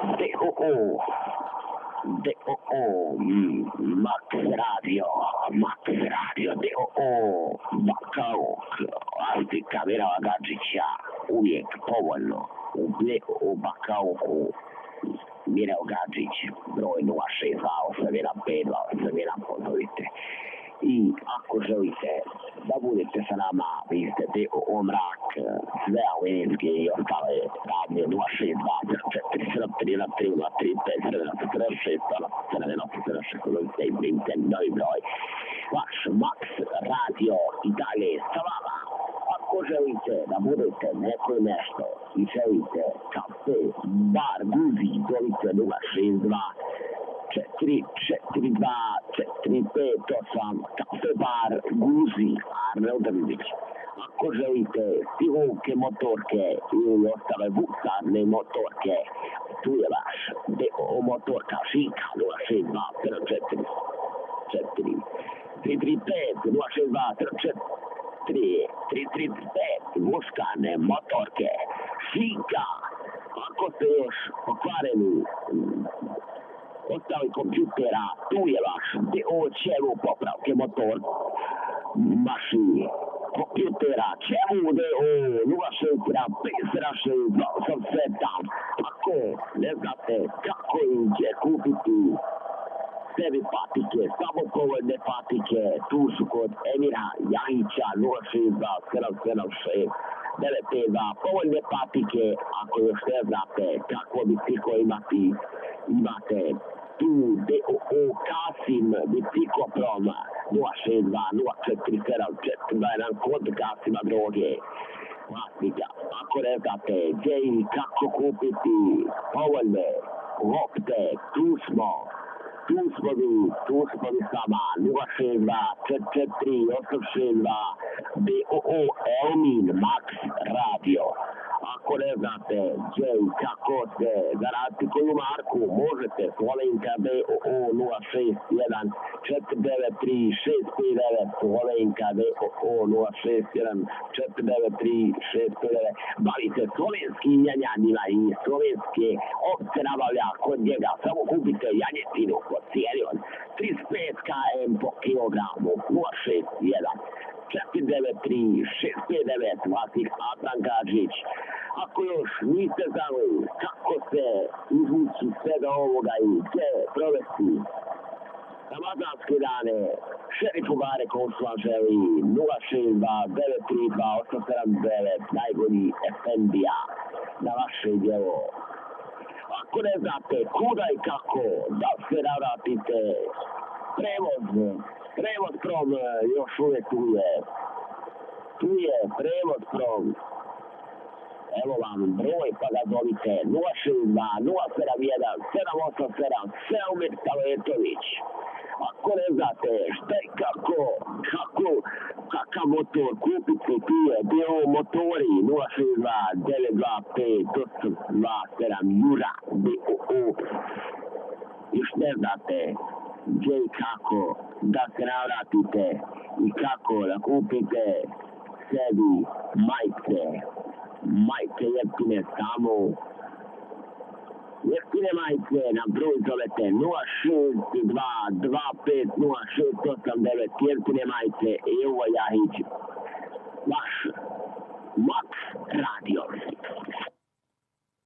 DOO, DOO, Max Radio, DOO, Bakauk, Asti Kamera Gadžića, uvijek povoljno, u DOO Bakauku, Mireo Gadžić, broj 062815281, pozovite. I ako želite da budete sa nama, vi ste DOO Mrak, sve alinijske i ostale radnje 062 novi broj. Vaš Max Radio i dalje sa vama. Ako želite da budete neko nešto i želite kafe, bar, guzi, zovite 062 442-458, kafe bar Guzi, Arnel Drvić. Ako želite stivulke motorke ili ostale buksarne motorke, tu je vaš DOO Motorka Šika 062-335 muškane motorke Šika. Ako ste još pokvareni ostali kompjutera, tu je vaš DOO Čevu popravke motor mašini kompjutera Čevu DOO 061-576-287. Ako ne znate kako im će kupiti sebi patike, samo povoljne patike, tu su kod Emira Jahića 062-776 952, povoljne patike. Ako još ne znate kako biciklo imate tu DOO Kasim Bicikloprom 062-047-421, kod Kasima droge vlasnika. Ako ne znate gdje i kako kupiti povoljne lopte, tu smo vi sama 062-443-862 DOO Elmin Max Radio. Ako ne znate gdje i kako se zaraditi koju marku, možete Slovenka DOO 061-493-659, Slovenka DOO 061-493-659. Bavite slovenskim janjanima i slovenske ovce nabavlja kod njega. Samo kupite janjetinu pod cijenom 35 km po kilogramu 061 493-659, vlasnik Adnan Gadžić. Ako još niste znali kako se izvući svega ovoga i gdje provesti ramazanske dane, šerifu Barek vam želi 062-932-879, najbolji Efendija na vaše djelo. Ako ne znate kuda i kako da se navratite, Prevoz Prom još uvijek tu je Prevoz Prom. Evo vam broj pa ga zovite 062-071-787 Selmir Taletović. Ako ne znate šta i kakav motor kupite, tu je DOO Motori 062-925-827 Jura DOO. Još ne znate gdje i kako da se navratite i kako da kupite sebi majice jeftine samo. Jeftine majice na broj zovete 062-250689, jeftine majice Evo Jahić. Vaš Max Radio.